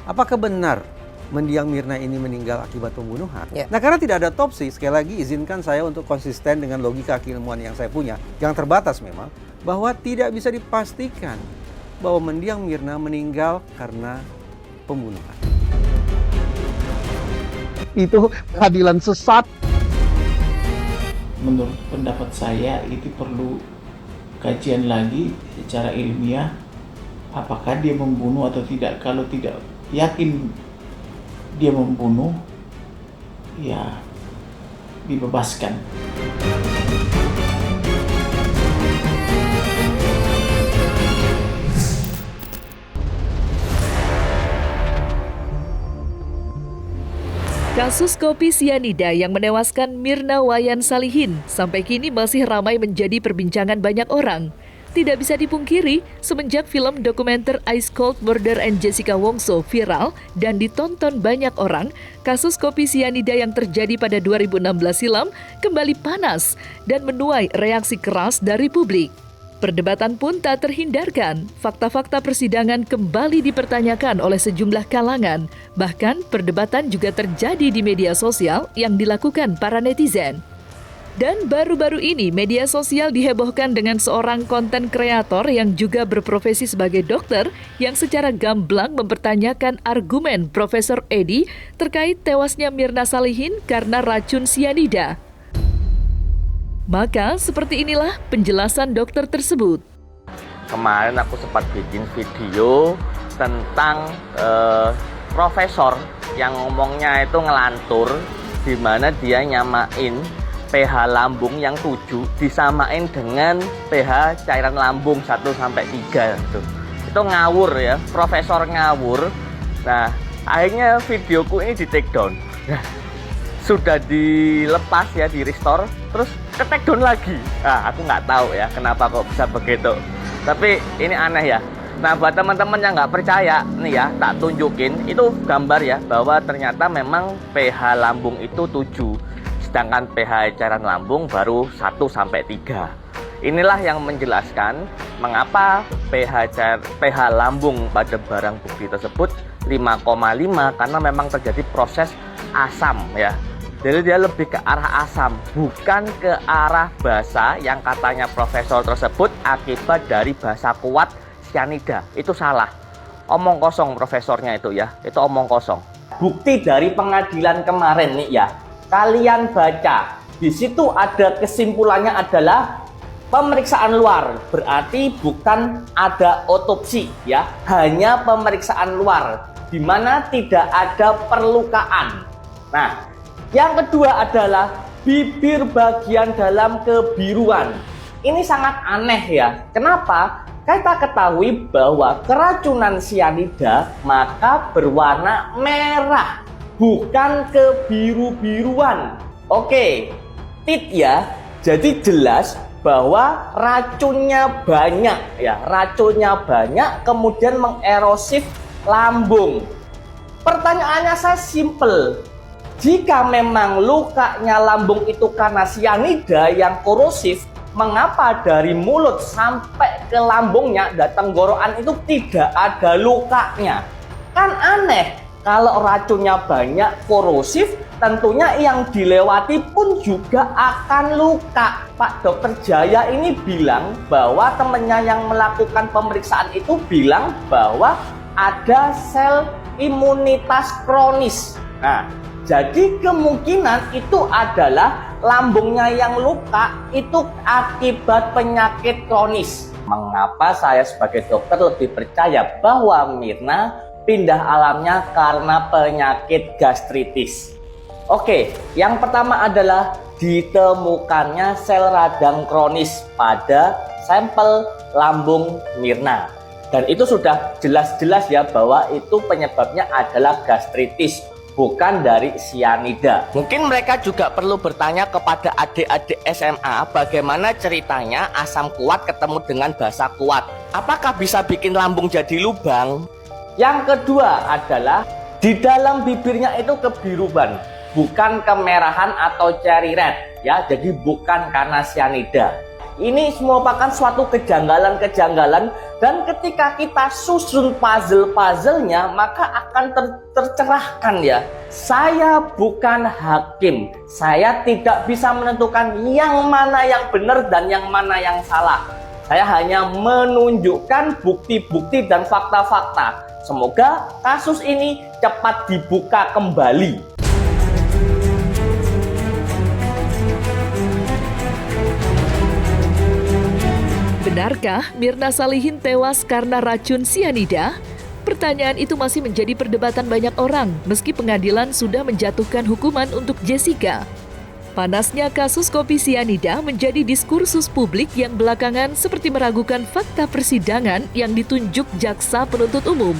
Apakah benar mendiang Mirna ini meninggal akibat pembunuhan? Ya. Nah, karena tidak ada otopsi, sekali lagi izinkan saya untuk konsisten dengan logika keilmuan yang saya punya, yang terbatas memang, bahwa tidak bisa dipastikan bahwa mendiang Mirna meninggal karena pembunuhan. Itu keadilan sesat. Menurut pendapat saya itu perlu kajian lagi secara ilmiah, apakah dia membunuh atau tidak. Kalau tidak yakin dia membunuh, ya dibebaskan. Kasus kopi sianida yang menewaskan Mirna Wayan Salihin sampai kini masih ramai menjadi perbincangan banyak orang. Tidak bisa dipungkiri, semenjak film dokumenter Ice Cold Murder and Jessica Wongso viral dan ditonton banyak orang, kasus kopi sianida yang terjadi pada 2016 silam kembali panas dan menuai reaksi keras dari publik. Perdebatan pun tak terhindarkan. Fakta-fakta persidangan kembali dipertanyakan oleh sejumlah kalangan. Bahkan perdebatan juga terjadi di media sosial yang dilakukan para netizen. Dan baru-baru ini media sosial dihebohkan dengan seorang konten kreator yang juga berprofesi sebagai dokter yang secara gamblang mempertanyakan argumen Profesor Edi terkait tewasnya Mirna Salihin karena racun sianida. Maka seperti inilah penjelasan dokter tersebut. Kemarin aku sempat bikin video tentang profesor yang ngomongnya itu ngelantur, di mana dia nyamain pH lambung yang 7 disamain dengan pH cairan lambung 1-3 gitu. Itu ngawur ya, profesor ngawur. Nah, akhirnya videoku ini di take down. Sudah dilepas ya, di restore, terus ke take down lagi. Nah, aku nggak tahu ya kenapa kok bisa begitu. Tapi ini aneh ya. Nah, buat teman-teman yang nggak percaya, nih ya, tak tunjukin. Itu gambar ya, bahwa ternyata memang pH lambung itu 7. Sedangkan pH cairan lambung baru 1-3. Inilah yang menjelaskan mengapa pH lambung pada barang bukti tersebut 5,5, karena memang terjadi proses asam ya. Jadi dia lebih ke arah asam, bukan ke arah basa yang katanya profesor tersebut akibat dari basa kuat sianida. Itu salah. Omong kosong profesornya itu ya. Itu omong kosong. Bukti dari pengadilan kemarin nih ya. Kalian baca. Di situ ada kesimpulannya adalah pemeriksaan luar. Berarti bukan ada otopsi ya. Hanya pemeriksaan luar, di mana tidak ada perlukaan. Nah, yang kedua adalah bibir bagian dalam kebiruan. Ini sangat aneh ya. Kenapa? Kita ketahui bahwa keracunan sianida maka berwarna merah, bukan kebiru-biruan. Oke, tit ya. Jadi jelas bahwa racunnya banyak ya. Racunnya banyak kemudian mengerosif lambung. Pertanyaannya saya simple. Jika memang lukanya lambung itu karena sianida yang korosif, mengapa dari mulut sampai ke lambungnya dan tenggorokan itu tidak ada lukanya? Kan aneh, kalau racunnya banyak korosif, tentunya yang dilewati pun juga akan luka. Pak Dokter Jaya ini bilang bahwa temannya yang melakukan pemeriksaan itu bilang bahwa ada sel imunitas kronis. Nah, jadi kemungkinan itu adalah lambungnya yang luka itu akibat penyakit kronis. Mengapa saya sebagai dokter lebih percaya bahwa Mirna pindah alamnya karena penyakit gastritis? Oke, yang pertama adalah ditemukannya sel radang kronis pada sampel lambung Mirna. Dan itu sudah jelas-jelas ya bahwa itu penyebabnya adalah gastritis, bukan dari sianida. Mungkin mereka juga perlu bertanya kepada adik-adik SMA bagaimana ceritanya asam kuat ketemu dengan basa kuat. Apakah bisa bikin lambung jadi lubang? Yang kedua adalah di dalam bibirnya itu kebiruan, bukan kemerahan atau cherry red ya. Jadi bukan karena sianida. Ini merupakan suatu kejanggalan-kejanggalan, dan ketika kita susun puzzle-puzzlenya maka akan tercerahkan ya. Saya bukan hakim, saya tidak bisa menentukan yang mana yang benar dan yang mana yang salah. Saya hanya menunjukkan bukti-bukti dan fakta-fakta. Semoga kasus ini cepat dibuka kembali. Benarkah Mirna Salihin tewas karena racun sianida? Pertanyaan itu masih menjadi perdebatan banyak orang, meski pengadilan sudah menjatuhkan hukuman untuk Jessica. Panasnya kasus kopi sianida menjadi diskursus publik yang belakangan seperti meragukan fakta persidangan yang ditunjuk jaksa penuntut umum.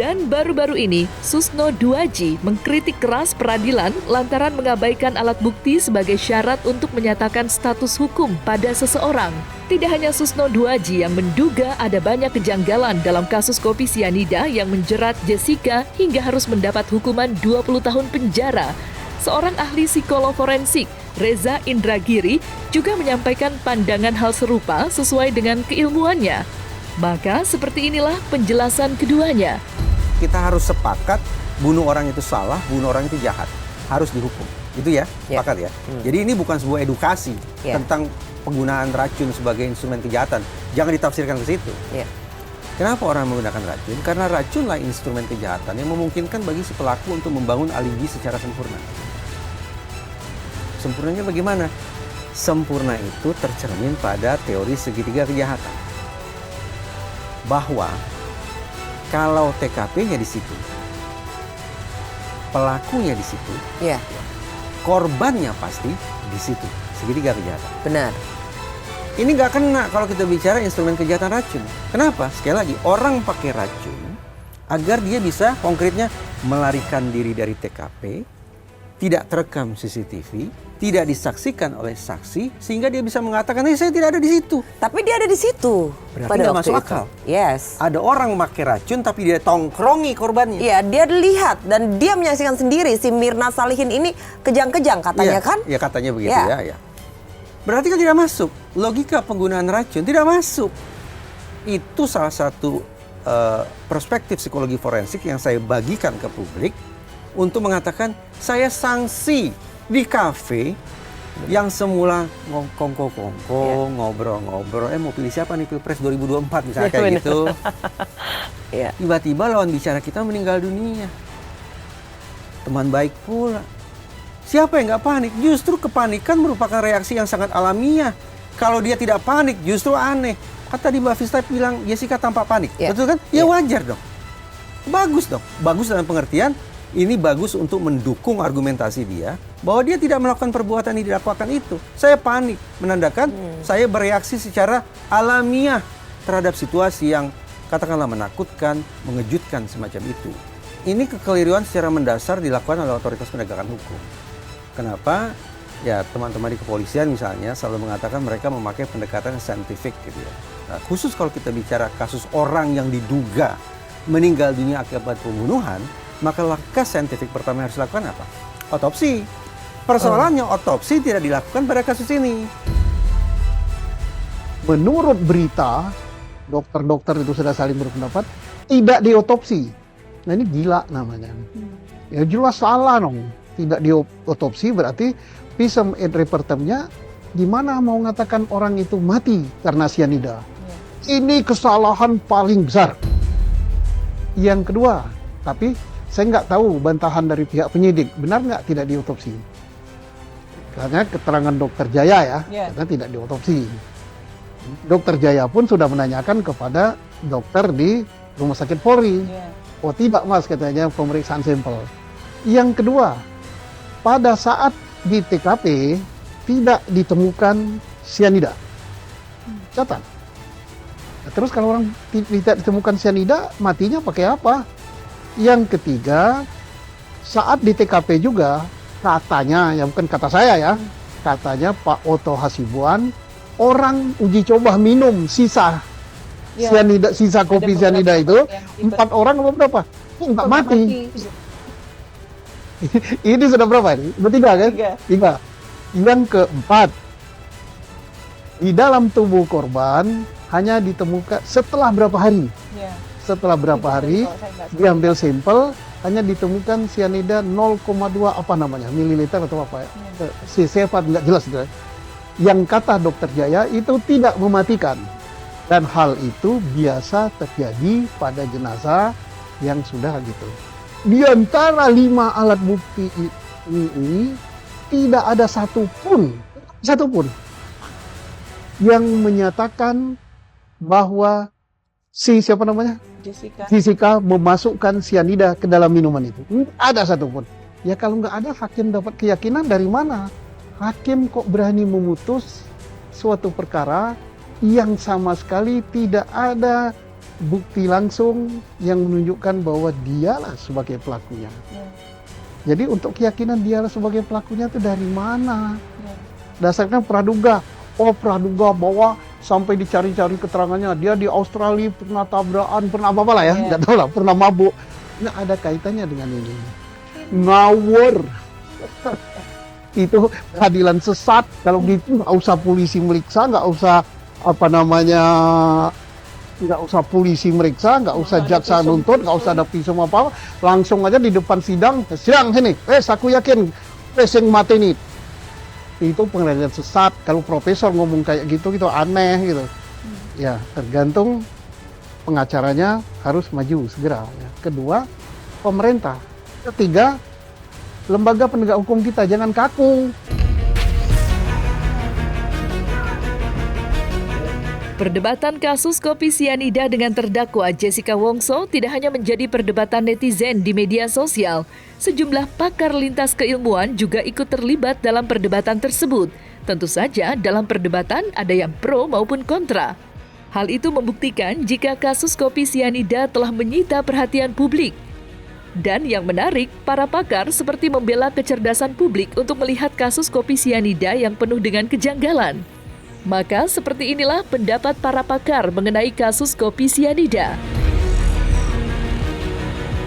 Dan baru-baru ini, Susno Duaji mengkritik keras peradilan lantaran mengabaikan alat bukti sebagai syarat untuk menyatakan status hukum pada seseorang. Tidak hanya Susno Duaji yang menduga ada banyak kejanggalan dalam kasus kopi sianida yang menjerat Jessica hingga harus mendapat hukuman 20 tahun penjara. Seorang ahli psikolog forensik, Reza Indragiri, juga menyampaikan pandangan hal serupa sesuai dengan keilmuannya. Maka seperti inilah penjelasan keduanya. Kita harus sepakat bunuh orang itu salah, bunuh orang itu jahat. Harus dihukum. Itu ya, sepakat ya. Jadi ini bukan sebuah edukasi tentang penggunaan racun sebagai instrumen kejahatan. Jangan ditafsirkan ke situ. Kenapa orang menggunakan racun? Karena racunlah instrumen kejahatan yang memungkinkan bagi si pelaku untuk membangun alibi secara sempurna. Sempurnanya bagaimana? Sempurna itu tercermin pada teori segitiga kejahatan. Bahwa kalau TKP-nya di situ, pelakunya di situ, korbannya pasti di situ, segitiga kejahatan. Benar. Ini nggak kena kalau kita bicara instrumen kejahatan racun. Kenapa? Sekali lagi, orang pakai racun agar dia bisa konkretnya melarikan diri dari TKP, tidak terekam CCTV, tidak disaksikan oleh saksi, sehingga dia bisa mengatakan, saya tidak ada di situ. Tapi dia ada di situ. Berarti nggak masuk akal. Yes. Ada orang pakai racun tapi dia tongkrongi korbannya. Iya, dia lihat dan dia menyaksikan sendiri si Mirna Salihin ini kejang-kejang katanya kan? Iya, katanya begitu ya. Berarti kan tidak masuk. Logika penggunaan racun tidak masuk. Itu salah satu perspektif psikologi forensik yang saya bagikan ke publik untuk mengatakan saya sanksi di kafe yang semula kongko-kongko, ngobrol-ngobrol, mau pilih siapa nih Pilpres 2024 misalnya kayak gitu. Tiba-tiba lawan bicara kita meninggal dunia. Teman baik pula. Siapa yang nggak panik? Justru kepanikan merupakan reaksi yang sangat alamiah. Kalau dia tidak panik, justru aneh. Kata tadi Mbak Vista bilang Jessica tampak panik, betul kan? Ya wajar dong. Bagus dong. Bagus dalam pengertian ini bagus untuk mendukung argumentasi dia bahwa dia tidak melakukan perbuatan yang didakwakan itu. Saya panik, menandakan saya bereaksi secara alamiah terhadap situasi yang katakanlah menakutkan, mengejutkan semacam itu. Ini kekeliruan secara mendasar dilakukan oleh otoritas penegakan hukum. Kenapa? Ya teman-teman di kepolisian misalnya selalu mengatakan mereka memakai pendekatan saintifik gitu ya. Nah, khusus kalau kita bicara kasus orang yang diduga meninggal dunia akibat pembunuhan, maka langkah saintifik pertama yang harus dilakukan apa? Otopsi. Persoalannya otopsi tidak dilakukan pada kasus ini. Menurut berita, dokter-dokter itu sudah saling berpendapat tidak diotopsi. Nah ini gila namanya. Ya jelas salah dong. Tidak diotopsi berarti visum et repertumnya gimana mau mengatakan orang itu mati karena sianida. Ini kesalahan paling besar. Yang kedua, tapi saya nggak tahu bantahan dari pihak penyidik, benar nggak tidak diotopsi? Karena keterangan dokter Jaya ya, karena tidak diotopsi. Dokter Jaya pun sudah menanyakan kepada dokter di Rumah Sakit Polri. Oh tidak mas, katanya pemeriksaan sampel. Yang kedua, pada saat di TKP tidak ditemukan sianida. Catat. Nah, terus kalau orang tidak ditemukan sianida, matinya pakai apa? Yang ketiga, saat di TKP juga katanya, ya bukan kata saya ya, katanya Pak Oto Hasibuan, orang uji coba minum sisa sianida, sisa kopi sianida itu, 4 orang atau berapa? Enggak mati. Ini sudah berapa ini? Bertiga kan? 3. Yang keempat, Di dalam tubuh korban hanya ditemukan setelah berapa hari? Setelah berapa hari diambil sampel hanya ditemukan sianida 0,2 mililiter atau apa ya? Saya nggak jelas. Yang kata Dokter Jaya itu tidak mematikan. Dan hal itu biasa terjadi pada jenazah yang sudah gitu. Di antara 5 alat bukti ini tidak ada satupun yang menyatakan bahwa siapa namanya? Jessica memasukkan sianida ke dalam minuman itu. Nggak ada satupun. Ya kalau nggak ada, hakim dapat keyakinan dari mana? Hakim kok berani memutus suatu perkara yang sama sekali tidak ada bukti langsung yang menunjukkan bahwa dialah sebagai pelakunya. Jadi untuk keyakinan dialah sebagai pelakunya itu dari mana? Dasarnya praduga. Oh, praduga bahwa sampai dicari-cari keterangannya, dia di Australia pernah tabrakan, pernah apa lah ya, nggak tahu lah, pernah mabuk. Nggak ada kaitannya dengan ini. Ngawur. Itu keadilan sesat. Kalau gitu nggak usah polisi meriksa, nggak usah nggak usah polisi meriksa, nggak usah jaksa nuntut, nggak usah ada pisum apa, langsung aja di depan sidang sini. Aku yakin sing mati nih. Itu pengadilan sesat. Kalau profesor ngomong kayak gitu aneh gitu. Ya, tergantung pengacaranya harus maju segera. Ya. Kedua, pemerintah. Ketiga, lembaga penegak hukum kita jangan kaku. Perdebatan kasus kopi sianida dengan terdakwa Jessica Wongso tidak hanya menjadi perdebatan netizen di media sosial. Sejumlah pakar lintas keilmuan juga ikut terlibat dalam perdebatan tersebut. Tentu saja dalam perdebatan ada yang pro maupun kontra. Hal itu membuktikan jika kasus kopi sianida telah menyita perhatian publik. Dan yang menarik, para pakar seperti membela kecerdasan publik untuk melihat kasus kopi sianida yang penuh dengan kejanggalan. Maka seperti inilah pendapat para pakar mengenai kasus kopi sianida.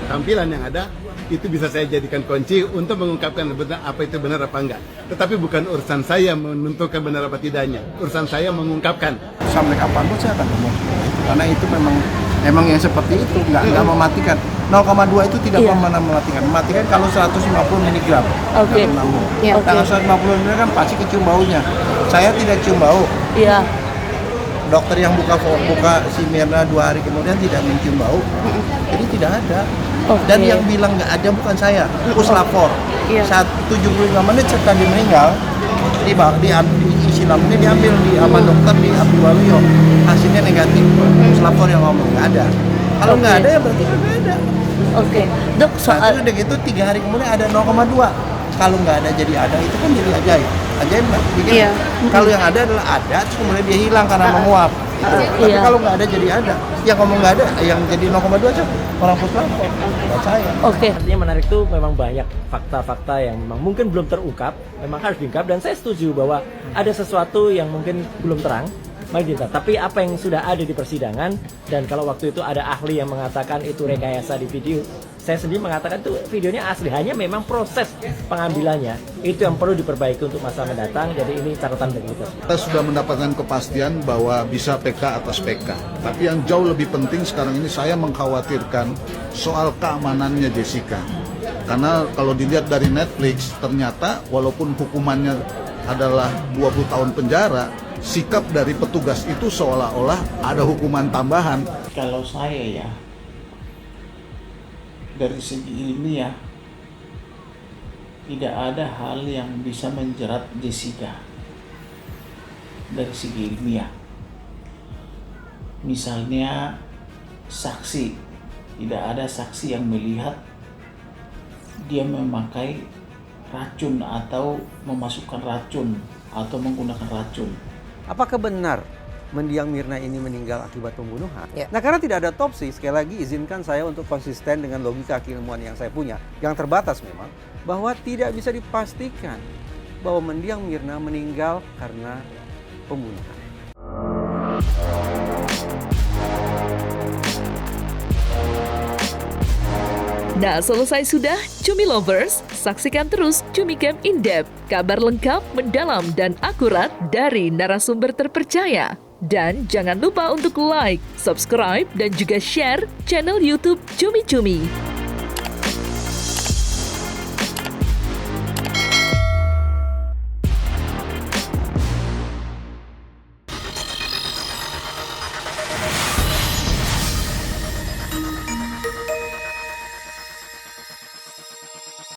Tampilan yang ada itu bisa saya jadikan kunci untuk mengungkapkan benar apa itu benar apa enggak. Tetapi bukan urusan saya menentukan benar apa tidaknya. Urusan saya mengungkapkan. Sampai kapanpun saya akan ngomong. Karena itu memang yang seperti itu nggak mematikan. 0,2 itu tidak pernah mematikan. Mematikan kalau 150 mg. Oke. Kalau 150 mg kan pasti kecium baunya. Saya tidak cium bau. Iya. Dokter yang buka si Mirna 2 hari kemudian tidak mencium bau. Jadi tidak ada. Dan yang bilang nggak ada bukan saya, puslapor. Saat 75 menit setelah dia meninggal, di isi lambungnya diambil di sama dokter di Abdiwaluyo. Hasilnya negatif. Puslapor yang ngomong nggak ada. Kalau nggak ada ya berarti nggak ada. Dok, soal udah gitu 3 hari kemudian ada 0,2. Kalau nggak ada jadi ada, itu kan jadi ajaib. Ajaib nggak? Kalau yang ada adalah ada, terus kemudian dia hilang karena menguap. Tapi kalau nggak ada jadi ada. Yang ngomong nggak ada, yang jadi 0,2 aja orang puslapor. Buat saya. Artinya menarik tuh memang banyak fakta-fakta yang memang mungkin belum terungkap, memang harus diungkap, dan saya setuju bahwa ada sesuatu yang mungkin belum terang. Tapi apa yang sudah ada di persidangan, dan kalau waktu itu ada ahli yang mengatakan itu rekayasa di video, saya sendiri mengatakan itu videonya asli, hanya memang proses pengambilannya itu yang perlu diperbaiki untuk masa mendatang. Jadi ini catatan bagi kita. Kita sudah mendapatkan kepastian bahwa bisa PK atas PK. Tapi yang jauh lebih penting sekarang ini saya mengkhawatirkan soal keamanannya Jessica. Karena kalau dilihat dari Netflix, ternyata walaupun hukumannya adalah 20 tahun penjara, sikap dari petugas itu seolah-olah ada hukuman tambahan. Kalau saya ya, dari segi ilmiah, tidak ada hal yang bisa menjerat Jessica dari segi ilmiah. Misalnya saksi, tidak ada saksi yang melihat dia memakai racun atau memasukkan racun atau menggunakan racun. Apakah benar mendiang Mirna ini meninggal akibat pembunuhan? Nah, karena tidak ada otopsi, sekali lagi izinkan saya untuk konsisten dengan logika keilmuan yang saya punya, yang terbatas memang, bahwa tidak bisa dipastikan bahwa mendiang Mirna meninggal karena pembunuhan. Nah, selesai sudah, Cumi Lovers. Saksikan terus Cumi Camp In-Depth. Kabar lengkap, mendalam, dan akurat dari narasumber terpercaya. Dan jangan lupa untuk like, subscribe, dan juga share channel YouTube Cumi Cumi.